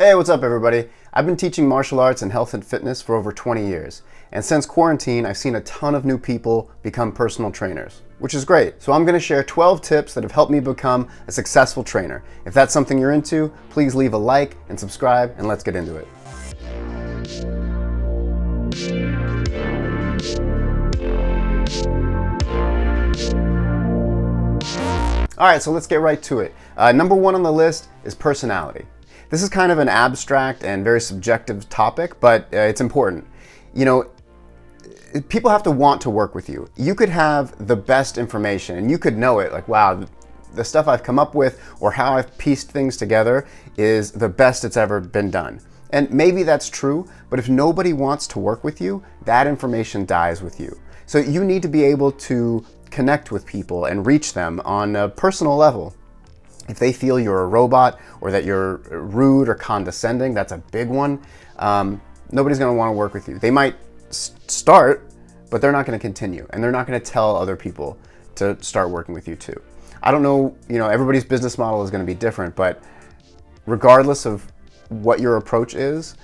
Hey, what's up everybody? I've been teaching martial arts and health and fitness for over 20 years. And since quarantine, I've seen a ton of new people become personal trainers, which is great. So I'm gonna share 12 tips that have helped me become a successful trainer. If that's something you're into, please leave a like and subscribe, and let's get into it. All right, so let's get right to it. Number one on the list is personality. This is kind of an abstract and very subjective topic, but it's important. You know, people have to want to work with you. You could have the best information and you could know it, like, wow, the stuff I've come up with or how I've pieced things together is the best it's ever been done. And maybe that's true, but if nobody wants to work with you, that information dies with you. So you need to be able to connect with people and reach them on a personal level. If they feel you're a robot or that you're rude or condescending, that's a big one. Nobody's going to want to work with you. They might start, but they're not going to continue, and they're not going to tell other people to start working with you too. I don't know, everybody's business model is going to be different, but regardless of what your approach is,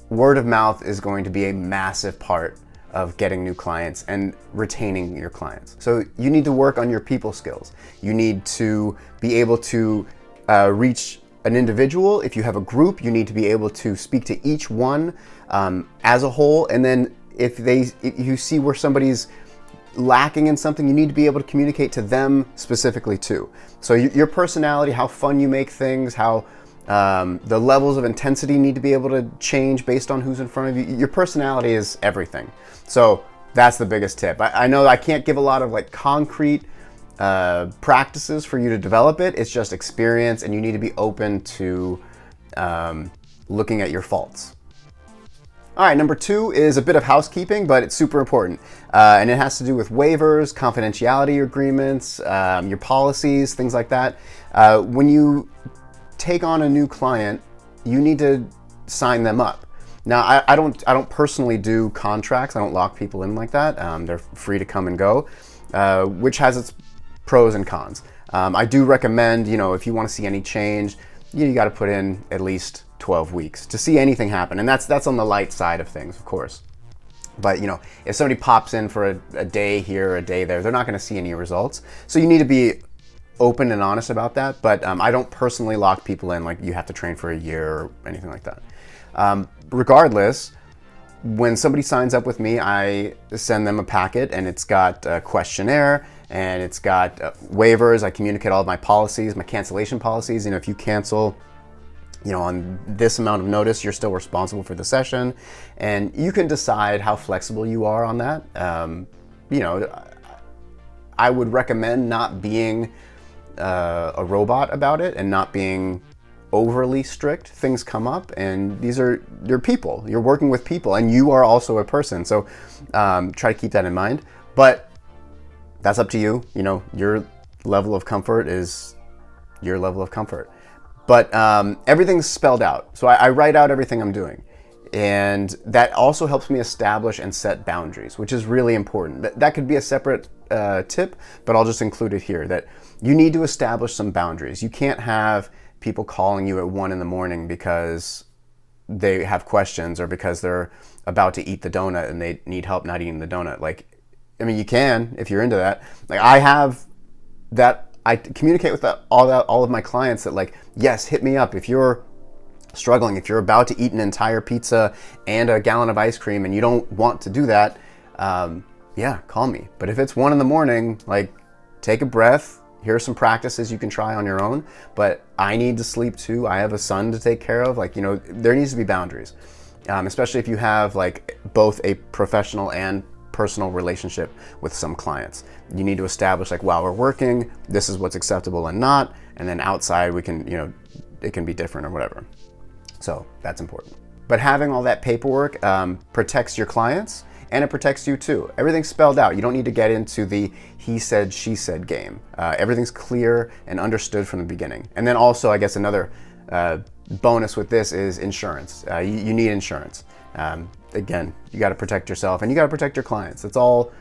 word of mouth is going to be a massive part of getting new clients and retaining your clients. So you need to work on your people skills. You need to be able to reach an individual. If you have a group, you need to be able to speak to each one as a whole. And then if you see where somebody's lacking in something, you need to be able to communicate to them specifically too. So your personality, how fun you make things, how the levels of intensity need to be able to change based on who's in front of you. Your personality is everything. So that's the biggest tip. I know I can't give a lot of concrete practices for you to develop it. It's just experience, and you need to be open to looking at your faults. All right, number two is a bit of housekeeping, but it's super important. And it has to do with waivers, confidentiality agreements, your policies, things like that. When you take on a new client, you need to sign them up. Now, I don't personally do contracts. I don't lock people in like that. They're free to come and go, which has its pros and cons. I do recommend, if you want to see any change, you got to put in at least 12 weeks to see anything happen. And that's on the light side of things, of course. But, if somebody pops in for a day here, a day there, they're not going to see any results. So you need to be open and honest about that. But I don't personally lock people in like you have to train for a year or anything like that. Regardless, when somebody signs up with me, I send them a packet, and it's got a questionnaire and it's got waivers. I communicate all of my policies, my cancellation policies. If you cancel, on this amount of notice, you're still responsible for the session, and you can decide how flexible you are on that. I would recommend not being a robot about it and not being overly strict. Things come up, and these are your people. You're working with people, and you are also a person. So try to keep that in mind. But that's up to you. Your level of comfort is your level of comfort. But everything's spelled out. So I write out everything I'm doing. And that also helps me establish and set boundaries, which is really important. That could be a separate tip, but I'll just include it here, that you need to establish some boundaries. You can't have people calling you at 1 a.m. because they have questions or because they're about to eat the donut and they need help not eating the donut. You can, if you're into that. I have that. I communicate with all of my clients that yes, hit me up if you're struggling, if you're about to eat an entire pizza and a gallon of ice cream and you don't want to do that. Yeah, call me. But if it's 1 a.m, take a breath. Here are some practices you can try on your own, but I need to sleep too. I have a son to take care of. There needs to be boundaries, especially if you have both a professional and personal relationship with some clients. You need to establish while we're working, this is what's acceptable and not, and then outside we can, it can be different or whatever. So that's important. But having all that paperwork protects your clients, and it protects you too. Everything's spelled out. You don't need to get into the he said, she said game. Everything's clear and understood from the beginning. And then also, I guess another bonus with this is insurance. You need insurance. Again, you got to protect yourself and you got to protect your clients. It's all,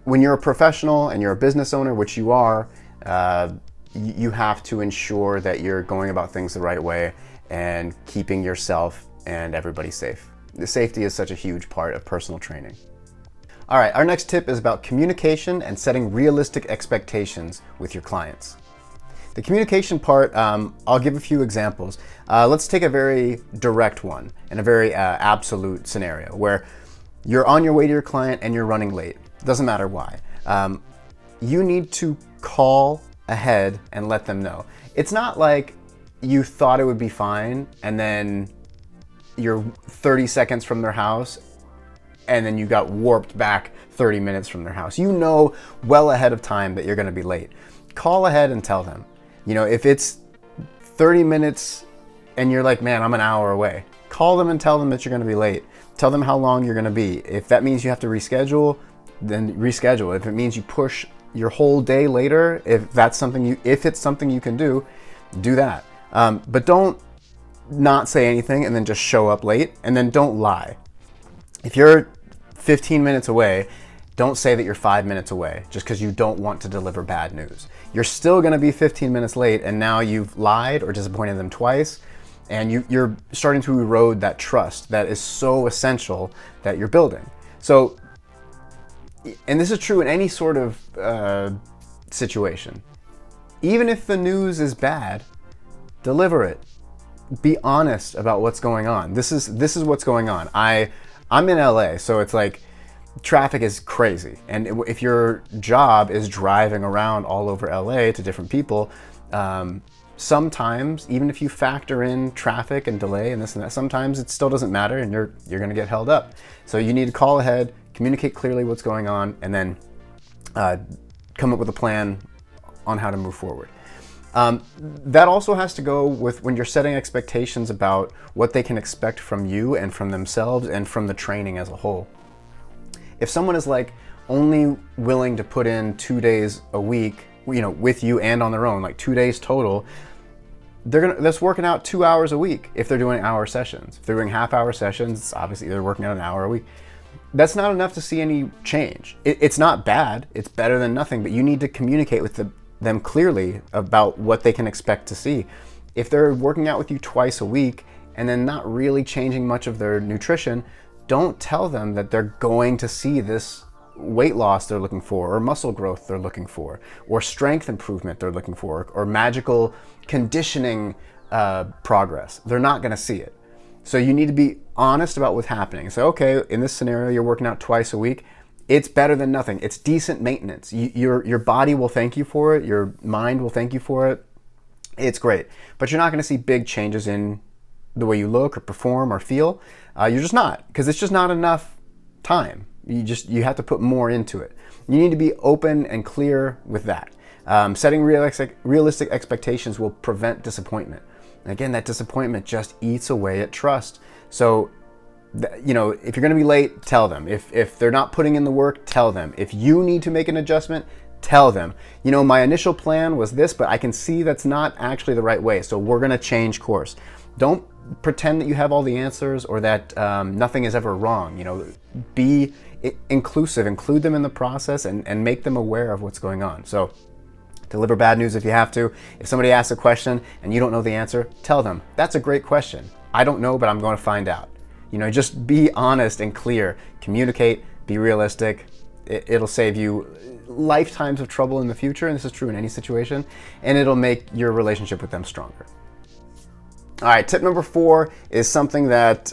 when you're a professional and you're a business owner, which you are, you have to ensure that you're going about things the right way and keeping yourself and everybody safe. The safety is such a huge part of personal training. All right, our next tip is about communication and setting realistic expectations with your clients. The communication part, I'll give a few examples. Let's take a very direct one and a very absolute scenario where you're on your way to your client and you're running late. Doesn't matter why. You need to call ahead and let them know. It's not like you thought it would be fine and then you're 30 seconds from their house and then you got warped back 30 minutes from their house. You know well ahead of time that you're going to be late. Call ahead and tell them. You know, if it's 30 minutes and you're like, man, I'm an hour away, call them and tell them that you're going to be late. Tell them how long you're going to be. If that means you have to reschedule, then reschedule. If it means you push your whole day later, if it's something you can do, do that. But don't not say anything and then just show up late, and then don't lie. If you're 15 minutes away, don't say that you're 5 minutes away just because you don't want to deliver bad news. You're still going to be 15 minutes late, and now you've lied or disappointed them twice, and you're starting to erode that trust that is so essential that you're building. So, and this is true in any sort of situation. Even if the news is bad, deliver it. Be honest about what's going on. This is what's going on. I'm in LA, so it's like traffic is crazy. And if your job is driving around all over LA to different people, sometimes, even if you factor in traffic and delay and this and that, sometimes it still doesn't matter and you're going to get held up. So you need to call ahead, communicate clearly what's going on, and then come up with a plan on how to move forward. That also has to go with when you're setting expectations about what they can expect from you and from themselves and from the training as a whole. If someone is like only willing to put in 2 days a week, you know, with you and on their own, like 2 days total, that's working out 2 hours a week if they're doing hour sessions. If they're doing half-hour sessions, obviously they're working out an hour a week. That's not enough to see any change. It's not bad. It's better than nothing, but you need to communicate with them clearly about what they can expect to see. If they're working out with you twice a week and then not really changing much of their nutrition, don't tell them that they're going to see this weight loss they're looking for, or muscle growth they're looking for, or strength improvement they're looking for, or magical conditioning progress. They're not going to see it. So you need to be honest about what's happening. So, okay, in this scenario, you're working out twice a week. It's better than nothing. It's decent maintenance. Your body will thank you for it. Your mind will thank you for it. It's great. But you're not going to see big changes in the way you look or perform or feel. You're just not, because it's just not enough time. You have to put more into it. You need to be open and clear with that. Setting realistic expectations will prevent disappointment. And again, that disappointment just eats away at trust. So, you know, if you're going to be late, tell them. If they're not putting in the work, tell them. If you need to make an adjustment, tell them. You know, my initial plan was this, but I can see that's not actually the right way, so we're going to change course. Don't pretend that you have all the answers or that nothing is ever wrong. You know, be inclusive, include them in the process, and make them aware of what's going on. So deliver bad news if you have to. If somebody asks a question and you don't know the answer, tell them, that's a great question. I don't know, but I'm going to find out. You know, just be honest and clear. Communicate, be realistic. It'll save you lifetimes of trouble in the future, and this is true in any situation, and it'll make your relationship with them stronger. All right, tip number 4 is something that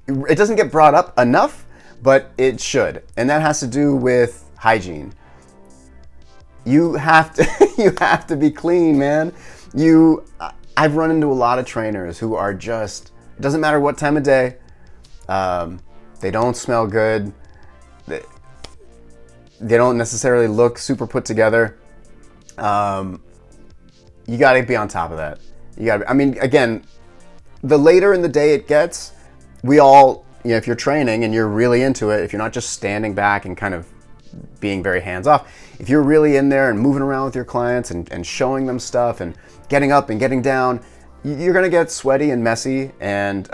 it doesn't get brought up enough, but it should, and that has to do with hygiene. You have to be clean, man. I've run into a lot of trainers who are just, it doesn't matter what time of day, they don't smell good, they don't necessarily look super put together. You got to be on top of that. I mean, again, the later in the day it gets, we all, you know, if you're training and you're really into it, if you're not just standing back and kind of being very hands-off, if you're really in there and moving around with your clients and showing them stuff and getting up and getting down, you're going to get sweaty and messy. And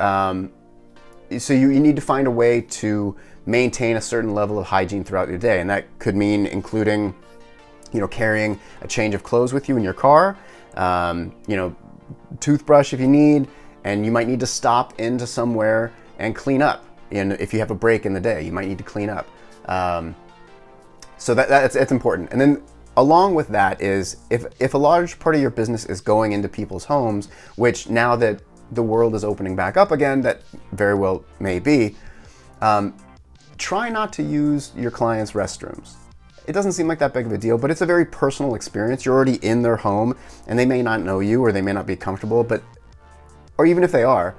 so you need to find a way to maintain a certain level of hygiene throughout your day. And that could mean including, you know, carrying a change of clothes with you in your car, you know, toothbrush if you need, and you might need to stop into somewhere and clean up. And if you have a break in the day, you might need to clean up. So it's important. And then along with that is if a large part of your business is going into people's homes, which now that the world is opening back up again, that very well may be, try not to use your clients' restrooms. It doesn't seem like that big of a deal, but it's a very personal experience. You're already in their home and they may not know you or they may not be comfortable, or even if they are,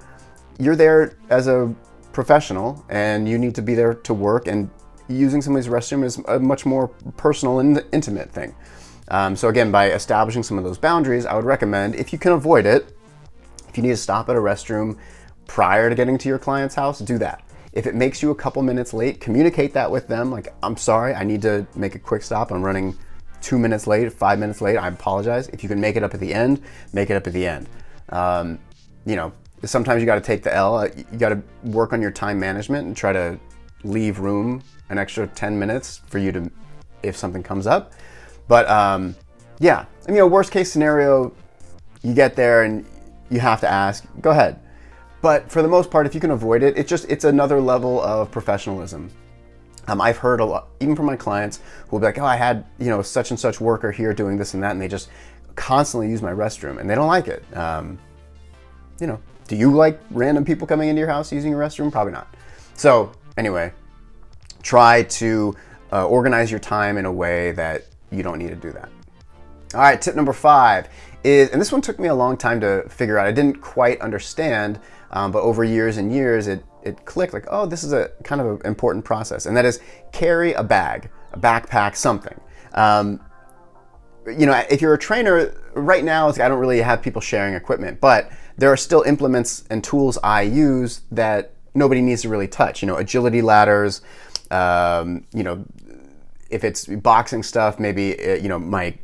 you're there as a professional and you need to be there to work, and using somebody's restroom is a much more personal and intimate thing. So again, by establishing some of those boundaries, I would recommend, if you can avoid it, if you need to stop at a restroom prior to getting to your client's house, do that. If it makes you a couple minutes late, communicate that with them. Like, I'm sorry, I need to make a quick stop. I'm running 2 minutes late, 5 minutes late. I apologize. If you can make it up at the end, make it up at the end. Sometimes you got to take the L. You got to work on your time management and try to leave room an extra 10 minutes for you to, if something comes up. But worst case scenario, you get there and you have to ask, go ahead. But for the most part, if you can avoid it, it's another level of professionalism. I've heard a lot, even from my clients, who will be like, oh, I had, such and such worker here doing this and that, and they just constantly use my restroom and they don't like it. Do you like random people coming into your house using your restroom? Probably not. So anyway, try to organize your time in a way that you don't need to do that. All right, tip number 5 is, and this one took me a long time to figure out. I didn't quite understand, but over years and years, it clicked like, oh, this is a kind of an important process. And that is carry a bag, a backpack, something. If you're a trainer, right now, I don't really have people sharing equipment, but there are still implements and tools I use that nobody needs to really touch. Agility ladders, if it's boxing stuff, maybe, my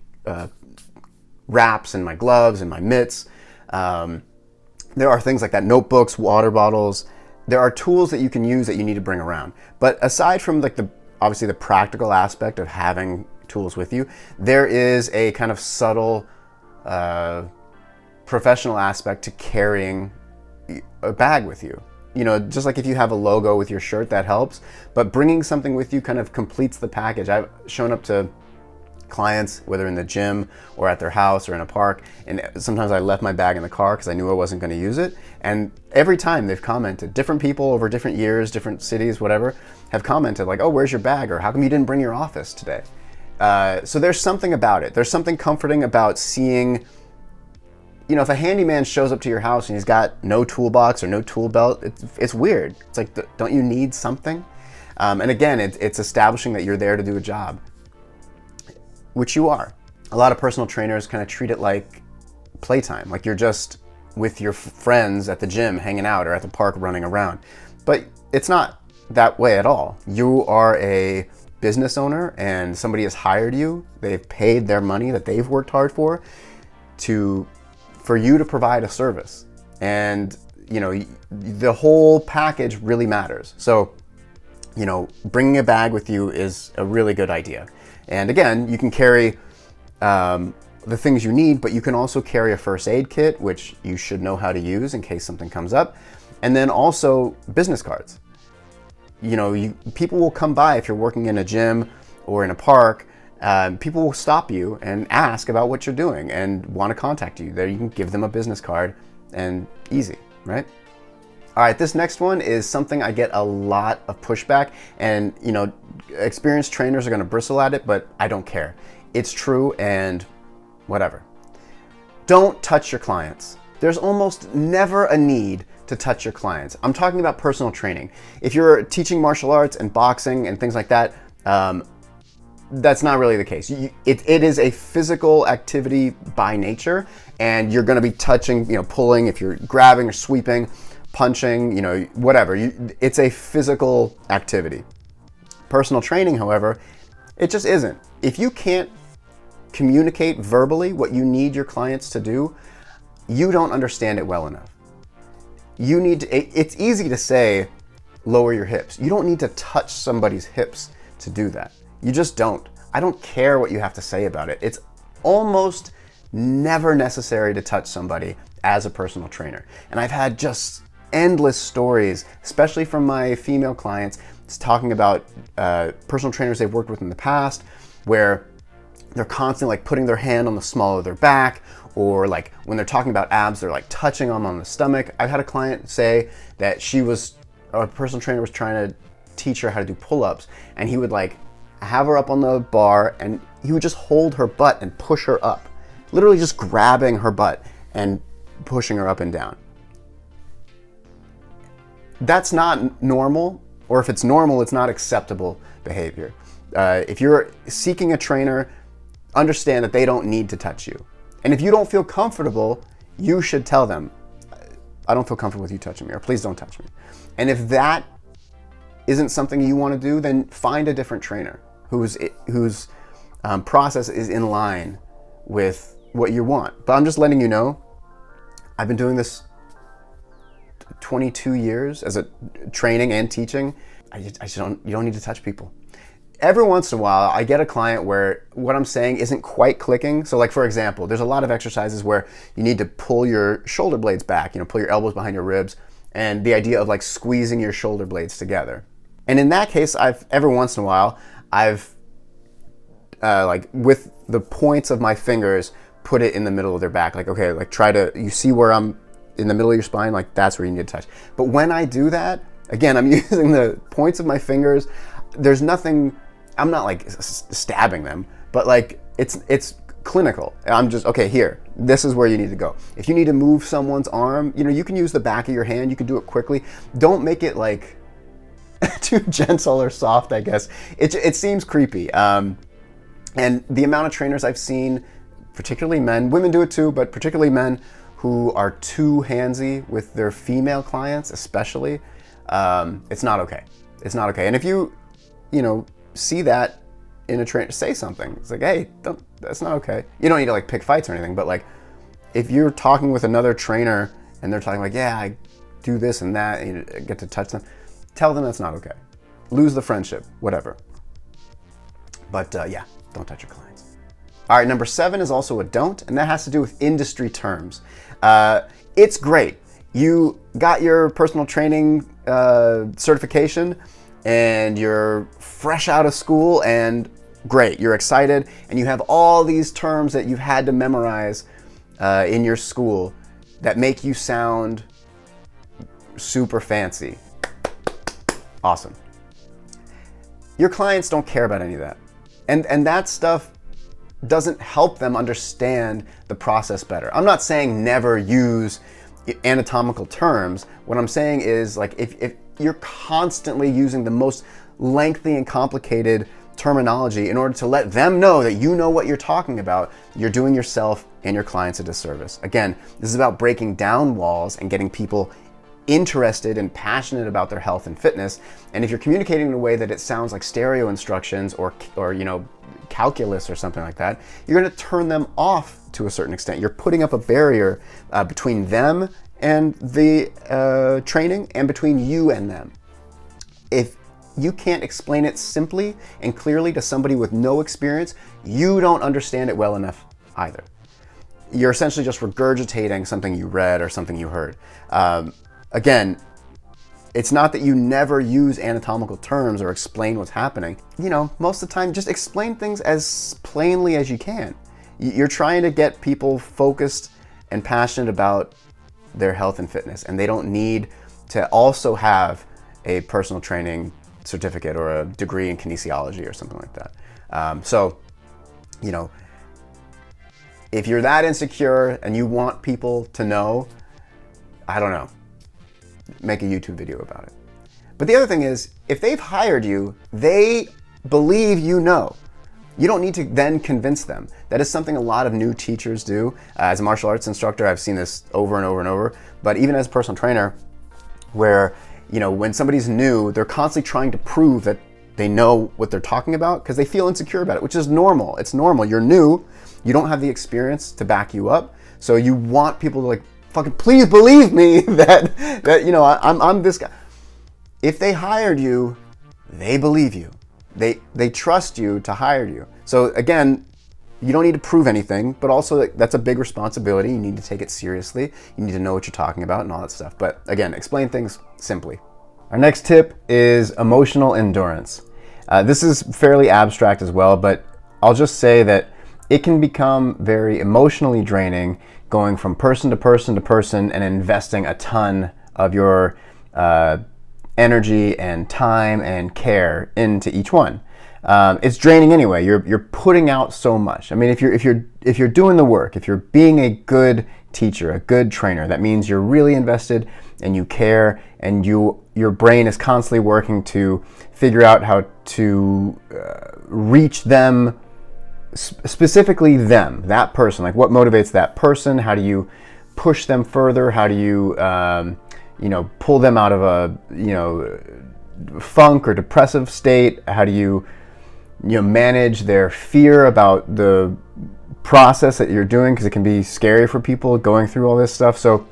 wraps and my gloves and my mitts. There are things like that, notebooks, water bottles. There are tools that you can use that you need to bring around. But aside from obviously the practical aspect of having tools with you, there is a kind of subtle professional aspect to carrying a bag with you. Just like if you have a logo with your shirt, that helps, but bringing something with you kind of completes the package. I've shown up to clients, whether in the gym or at their house or in a park, and sometimes I left my bag in the car because I knew I wasn't going to use it, and every time they've commented, different people over different years, different cities, whatever, have commented like, oh, where's your bag, or how come you didn't bring your office today? So there's something about it. There's something comforting about seeing, if a handyman shows up to your house and he's got no toolbox or no tool belt, it's weird. It's like, don't you need something? And again, it's establishing that you're there to do a job, which you are. A lot of personal trainers kind of treat it like playtime, like you're just with your friends at the gym hanging out or at the park running around. But it's not that way at all. You are a business owner and somebody has hired you. They've paid their money that they've worked hard for you to provide a service. And, the whole package really matters. So, bringing a bag with you is a really good idea. And again, you can carry the things you need, but you can also carry a first aid kit, which you should know how to use in case something comes up. And then also business cards. People will come by if you're working in a gym or in a park. People will stop you and ask about what you're doing and want to contact you. There you can give them a business card, and easy, right? All right, this next one is something I get a lot of pushback, and experienced trainers are going to bristle at it, but I don't care. It's true, and whatever. Don't touch your clients. There's almost never a need to touch your clients. I'm talking about personal training. If you're teaching martial arts and boxing and things like that, that's not really the case. It is a physical activity by nature, and you're going to be touching, pulling, if you're grabbing or sweeping, punching, whatever. It's a physical activity. Personal training, however, it just isn't. If you can't communicate verbally what you need your clients to do, you don't understand it well enough. It's easy to say, lower your hips. You don't need to touch somebody's hips to do that. You just don't. I don't care what you have to say about it. It's almost never necessary to touch somebody as a personal trainer. And I've had just endless stories, especially from my female clients, talking about personal trainers they've worked with in the past, where they're constantly like putting their hand on the small of their back, or like when they're talking about abs, they're like touching them on the stomach. I've had a client say that a personal trainer was trying to teach her how to do pull-ups, and he would like have her up on the bar and he would just hold her butt and push her up, literally just grabbing her butt and pushing her up and down. That's not normal, or if it's normal, it's not acceptable behavior. If you're seeking a trainer, understand that they don't need to touch you. And if you don't feel comfortable, you should tell them, I don't feel comfortable with you touching me, or please don't touch me. And if that isn't something you want to do, then find a different trainer whose process is in line with what you want. But I'm just letting you know, I've been doing this 22 years as a training and teaching. You don't need to touch people. Every once in a while, I get a client where what I'm saying isn't quite clicking. So like, for example, there's a lot of exercises where you need to pull your shoulder blades back, pull your elbows behind your ribs, and the idea of like squeezing your shoulder blades together. And in that case, every once in a while, I've like with the points of my fingers, put it in the middle of their back. Like, okay, like you see where I'm in the middle of your spine, like that's where you need to touch. But when I do that, again, I'm using the points of my fingers. There's nothing, I'm not like stabbing them, but like it's clinical. I'm just, okay, here, this is where you need to go. If you need to move someone's arm, you can use the back of your hand, you can do it quickly. Don't make it like too gentle or soft, I guess. It seems creepy. And the amount of trainers I've seen, particularly men, women do it too, but particularly men who are too handsy with their female clients, especially, it's not okay. It's not okay. And if you see that in a trainer, say something. It's like, hey, that's not okay. You don't need to like pick fights or anything, but like if you're talking with another trainer and they're talking like, yeah, I do this and that, and you get to touch them, tell them that's not okay. Lose the friendship, whatever. But yeah, don't touch your clients. All right, number 7 is also a don't, and that has to do with industry terms. It's great. You got your personal training certification and you're fresh out of school, and great, you're excited, and you have all these terms that you've had to memorize in your school that make you sound super fancy. Awesome. Your clients don't care about any of that. And that stuff doesn't help them understand the process better. I'm not saying never use anatomical terms. What I'm saying is, like, if you're constantly using the most lengthy and complicated terminology in order to let them know that you know what you're talking about, you're doing yourself and your clients a disservice. Again, this is about breaking down walls and getting people interested and passionate about their health and fitness. And if you're communicating in a way that it sounds like stereo instructions or calculus or something like that, you're going to turn them off to a certain extent. You're putting up a barrier between them and the training, and between you and them. If you can't explain it simply and clearly to somebody with no experience, you don't understand it well enough either. You're essentially just regurgitating something you read or something you heard. Again, it's not that you never use anatomical terms or explain what's happening. Most of the time, just explain things as plainly as you can. You're trying to get people focused and passionate about their health and fitness, and they don't need to also have a personal training certificate or a degree in kinesiology or something like that. So, if you're that insecure and you want people to know, I don't know, make a YouTube video about it. But the other thing is, if they've hired you, they believe you know. You don't need to then convince them. That is something a lot of new teachers do. As a martial arts instructor, I've seen this over and over and over. But even as a personal trainer, where when somebody's new, they're constantly trying to prove that they know what they're talking about because they feel insecure about it, which is normal. It's normal. You're new. You don't have the experience to back you up. So you want people to fucking please believe me that I'm this guy. If they hired you, they believe you. They trust you to hire you. So again, you don't need to prove anything, but also that's a big responsibility. You need to take it seriously. You need to know what you're talking about and all that stuff. But again, explain things simply. Our next tip is emotional endurance. This is fairly abstract as well, but I'll just say that it can become very emotionally draining going from person to person to person and investing a ton of your energy and time and care into each one. It's draining anyway. You're putting out so much. I mean, if you're doing the work, if you're being a good teacher, a good trainer, that means you're really invested and you care, and your brain is constantly working to figure out how to reach them, specifically them, that person. Like, what motivates that person? How do you push them further? How do you pull them out of a funk or depressive state? How do you manage their fear about the process that you're doing, because it can be scary for people going through all this stuff. So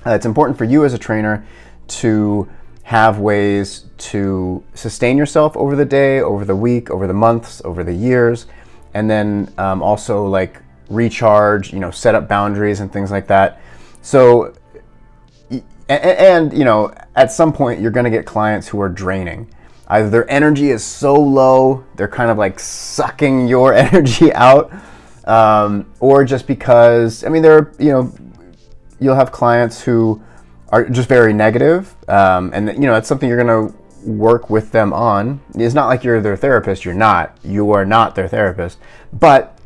it's important for you as a trainer to have ways to sustain yourself over the day, over the week, over the months, over the years, and then also like recharge, set up boundaries and things like that. So and at some point you're going to get clients who are draining. Either their energy is so low, they're kind of like sucking your energy out, or just because, you'll have clients who are just very negative, and it's something you're going to work with them on. It's not like you're their therapist. You are not their therapist, but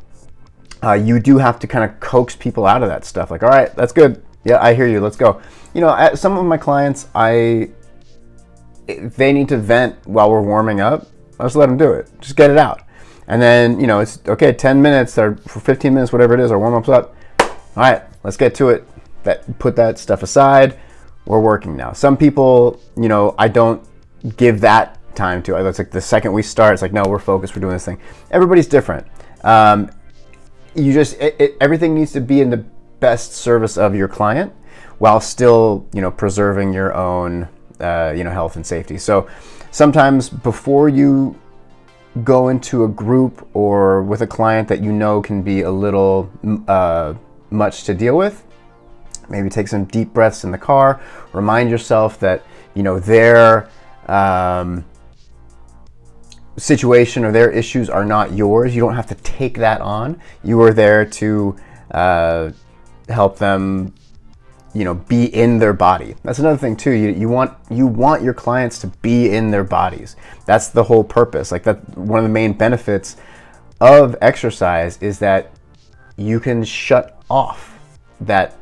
you do have to kind of coax people out of that stuff. Like, all right, that's good. Yeah, I hear you. Let's go. Some of my clients, if they need to vent while we're warming up, I'll just let them do it. Just get it out. And then, it's okay, 10 minutes or for 15 minutes, whatever it is, our warm-up's up. All right, let's get to it. Put that stuff aside. We're working now. Some people, I don't give that time to. It's like the second we start, it's like, no, we're focused, we're doing this thing. Everybody's different. Everything needs to be in the best service of your client while still, preserving your own health and safety. So sometimes before you go into a group or with a client that can be a little much to deal with, maybe take some deep breaths in the car. Remind yourself that their situation or their issues are not yours. You don't have to take that on. You are there to help them be in their body. That's another thing too. You want your clients to be in their bodies. That's the whole purpose. Like, that one of the main benefits of exercise is that you can shut off that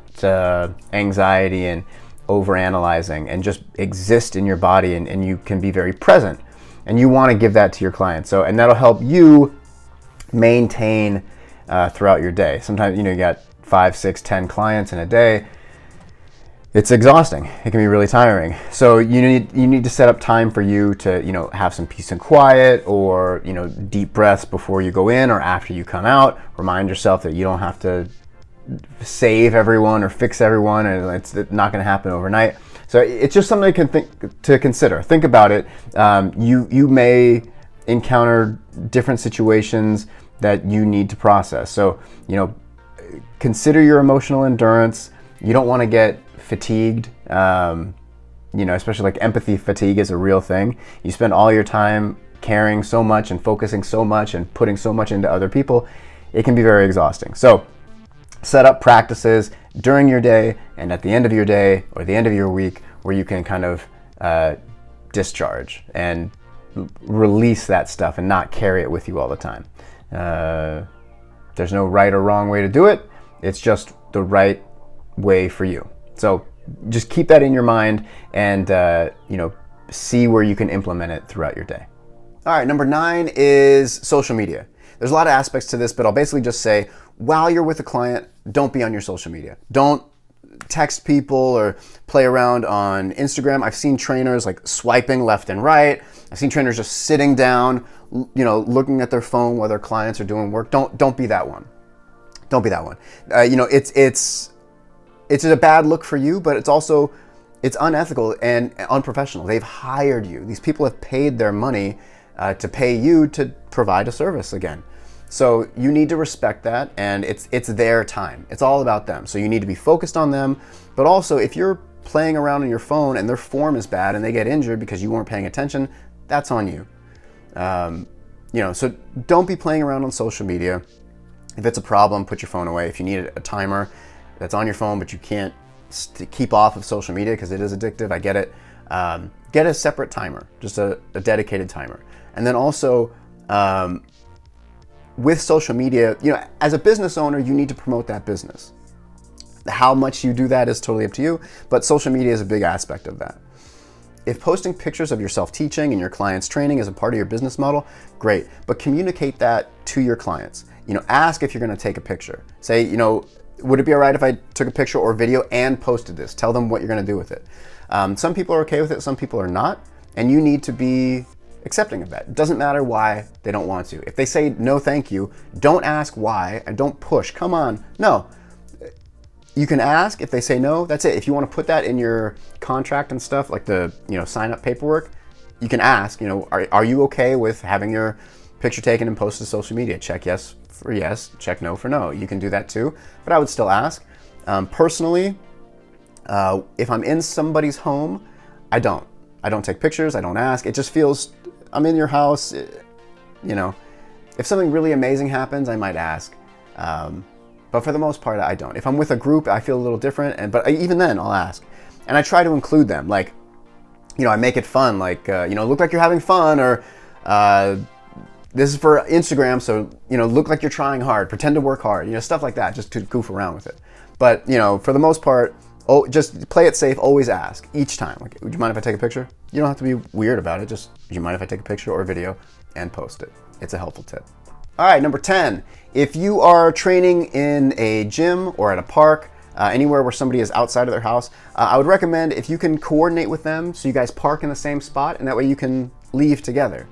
anxiety and overanalyzing and just exist in your body, and you can be very present. And you want to give that to your clients. And that'll help you maintain throughout your day. Sometimes you got 5, 6, 10 clients in a day. It's exhausting. It can be really tiring. So you need to set up time for you to have some peace and quiet, or deep breaths before you go in or after you come out. Remind yourself that you don't have to save everyone or fix everyone, and it's not going to happen overnight. So it's just something to consider. Think about it. You may encounter different situations that you need to process. So consider your emotional endurance. You don't want to get fatigued, especially like empathy fatigue is a real thing. You spend all your time caring so much and focusing so much and putting so much into other people. It can be very exhausting. So set up practices during your day and at the end of your day or the end of your week where you can kind of discharge and release that stuff and not carry it with you all the time. There's no right or wrong way to do it. It's just the right way for you. So just keep that in your mind and see where you can implement it throughout your day. All right, number 9 is social media. There's a lot of aspects to this, but I'll basically just say, while you're with a client, don't be on your social media. Don't text people or play around on Instagram. I've seen trainers like swiping left and right. I've seen trainers just sitting down, looking at their phone while their clients are doing work. Don't be that one. Don't be that one. It's a bad look for you, but it's unethical and unprofessional. They've hired you. These people have paid their money to pay you to provide a service again. So you need to respect that, and it's their time. It's all about them. So you need to be focused on them. But also, if you're playing around on your phone and their form is bad and they get injured because you weren't paying attention, that's on you. So don't be playing around on social media. If it's a problem, put your phone away. If you need a timer that's on your phone, but you can't keep off of social media because it is addictive, I get it. Get a separate timer, just a dedicated timer. And then also, with social media, as a business owner, you need to promote that business. How much you do that is totally up to you, but social media is a big aspect of that. If posting pictures of yourself teaching and your clients' training is a part of your business model, great, but communicate that to your clients. Ask if you're gonna take a picture. Say, would it be all right if I took a picture or video and posted this? Tell them what you're gonna do with it. Some people are okay with it, some people are not, and you need to be accepting of that. It doesn't matter why they don't want to. If they say no thank you, don't ask why and don't push. Come on, no. You can ask. If they say no, that's it. If you want to put that in your contract and stuff, like the sign up paperwork, you can ask, are you okay with having your picture taken and posted to social media? Check yes for yes, check no for no. You can do that too, but I would still ask. Personally, if I'm in somebody's home, I don't take pictures, I don't ask. It just feels, I'm in your house, if something really amazing happens, I might ask. But for the most part, I don't. If I'm with a group, I feel a little different, but even then, I'll ask. And I try to include them. Like, I make it fun. Like, look like you're having fun, or this is for Instagram, so, look like you're trying hard. Pretend to work hard. Stuff like that, just to goof around with it. But, for the most part, just play it safe. Always ask each time. Like, would you mind if I take a picture? You don't have to be weird about it. Just, would you mind if I take a picture or a video and post it? It's a helpful tip. All right, number 10, if you are training in a gym or at a park, anywhere where somebody is outside of their house, I would recommend if you can coordinate with them so you guys park in the same spot, and that way you can leave together.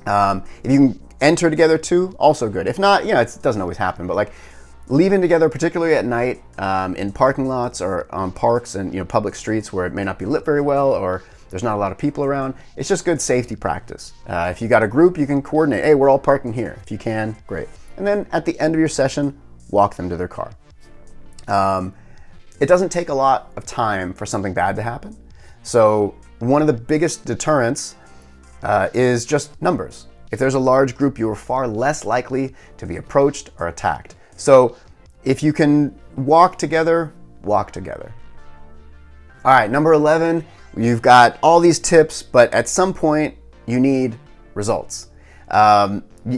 If you can enter together too, also good. If not, it doesn't always happen, but like leaving together, particularly at night, in parking lots or on parks and public streets where it may not be lit very well or there's not a lot of people around, it's just good safety practice. If you got a group, you can coordinate. Hey, we're all parking here. If you can, great. And then at the end of your session, walk them to their car. It doesn't take a lot of time for something bad to happen. So one of the biggest deterrents is just numbers. If there's a large group, you are far less likely to be approached or attacked. So if you can walk together, walk together. All right, number 11, you've got all these tips, but at some point you need results.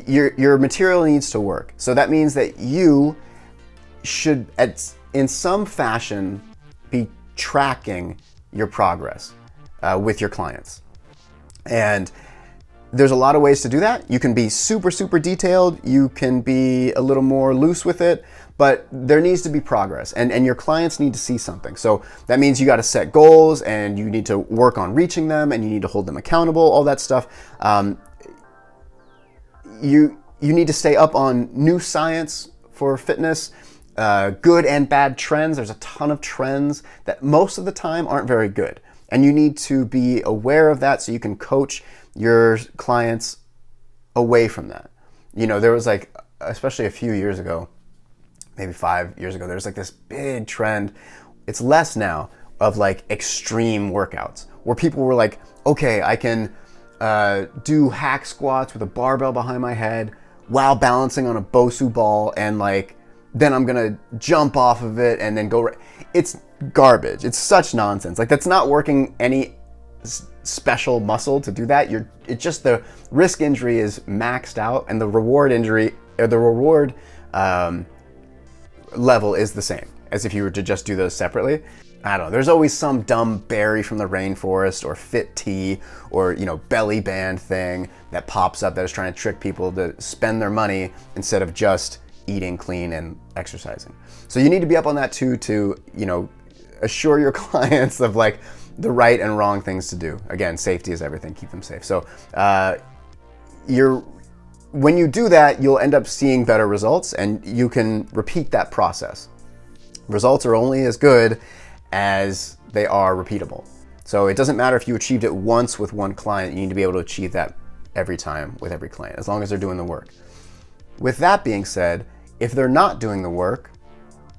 Your material needs to work. So that means that you should, in some fashion, be tracking your progress with your clients. And there's a lot of ways to do that. You can be super, super detailed. You can be a little more loose with it, but there needs to be progress, and your clients need to see something. So that means you got to set goals, and you need to work on reaching them, and you need to hold them accountable, all that stuff. You need to stay up on new science for fitness, good and bad trends. There's a ton of trends that most of the time aren't very good, and you need to be aware of that so you can coach your clients away from that. There was especially a few years ago, maybe 5 years ago, there was this big trend. It's less now, of extreme workouts where people were like, okay, I can do hack squats with a barbell behind my head while balancing on a Bosu ball, and then I'm gonna jump off of it and then go. It's garbage. It's such nonsense. That's not working any special muscle to do that. It's just the risk injury is maxed out, and the reward injury, or the reward level is the same as if you were to just do those separately. I don't know. There's always some dumb berry from the rainforest or fit tea or belly band thing that pops up that is trying to trick people to spend their money instead of just eating clean and exercising. So you need to be up on that too, to assure your clients of the right and wrong things to do. Again, safety is everything. Keep them safe. So when you do that, you'll end up seeing better results, and you can repeat that process. Results are only as good as they are repeatable. So it doesn't matter if you achieved it once with one client. You need to be able to achieve that every time with every client, as long as they're doing the work. With that being said, if they're not doing the work,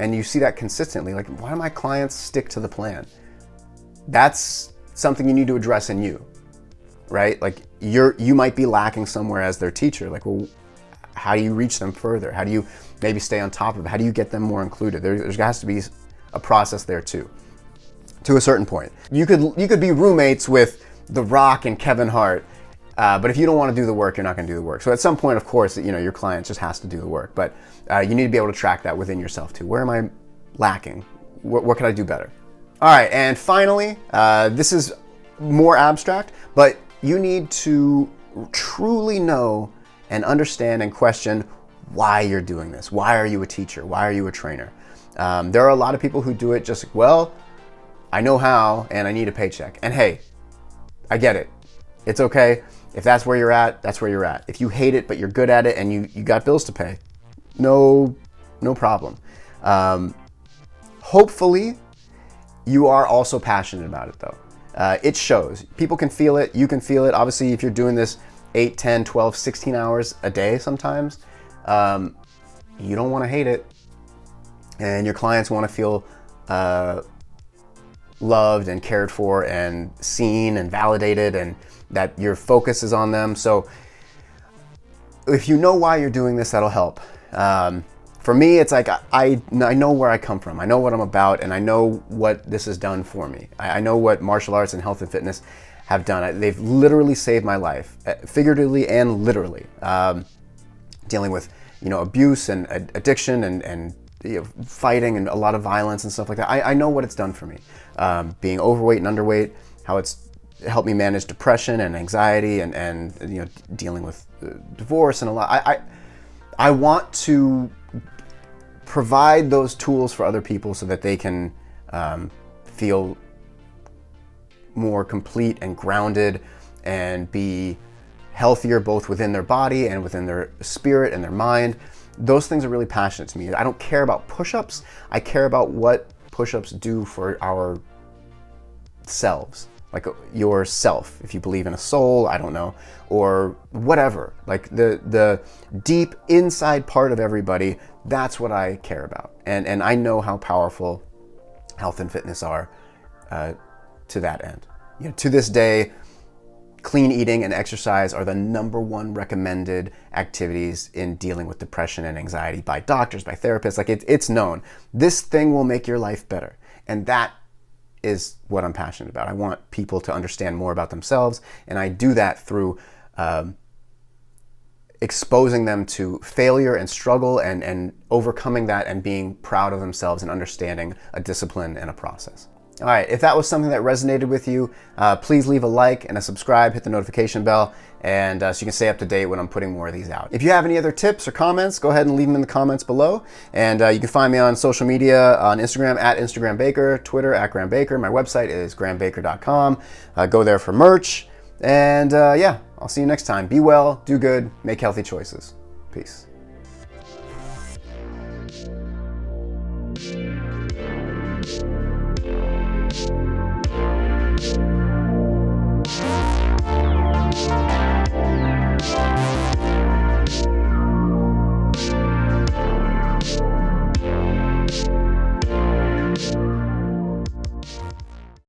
and you see that consistently, like, why do my clients stick to the plan? That's something you need to address in you, right? Like, you might be lacking somewhere as their teacher. Like, well, how do you reach them further? How do you maybe stay on top of it? How do you get them more included? There has to be a process there too, to a certain point. You could be roommates with The Rock and Kevin Hart, but if you don't want to do the work, you're not going to do the work. So at some point, of course, your client just has to do the work, but you need to be able to track that within yourself too. Where am I lacking? What can I do better? All right, and finally, this is more abstract, but you need to truly know and understand and question why you're doing this. Why are you a teacher? Why are you a trainer? There are a lot of people who do it just like, well, I know how and I need a paycheck. And hey, I get it. It's okay. If that's where you're at, that's where you're at. If you hate it, but you're good at it and you got bills to pay, no problem. Hopefully, you are also passionate about it though. It shows. People can feel it. You can feel it. Obviously, if you're doing this 8, 10, 12, 16 hours a day sometimes, you don't want to hate it. And your clients want to feel loved and cared for and seen and validated, and that your focus is on them. So if you know why you're doing this, that'll help. For me, it's like I know where I come from. I know what I'm about, and I know what this has done for me. I know what martial arts and health and fitness have done. They've literally saved my life, figuratively and literally. Dealing with abuse and addiction and fighting and a lot of violence and stuff like that. I know what it's done for me. Being overweight and underweight, how it's helped me manage depression and anxiety and dealing with divorce and a lot. I want to provide those tools for other people so that they can feel more complete and grounded and be healthier both within their body and within their spirit and their mind. Those things are really passionate to me. I don't care about push-ups. I care about what push-ups do for our selves, like yourself, if you believe in a soul, I don't know, or whatever. Like the deep inside part of everybody, that's what I care about. And I know how powerful health and fitness are to that end. To this day, clean eating and exercise are the #1 recommended activities in dealing with depression and anxiety by doctors, by therapists. Like it's known. This thing will make your life better. And that is what I'm passionate about. I want people to understand more about themselves, and I do that through exposing them to failure and struggle and overcoming that and being proud of themselves and understanding a discipline and a process. All right, if that was something that resonated with you, please leave a like and a subscribe, hit the notification bell, and so you can stay up to date when I'm putting more of these out. If you have any other tips or comments, go ahead and leave them in the comments below. And you can find me on social media, on Instagram at InstagramBaker, Twitter at GrahamBaker. My website is grahambaker.com. Go there for merch. And yeah, I'll see you next time. Be well, do good, make healthy choices. Peace.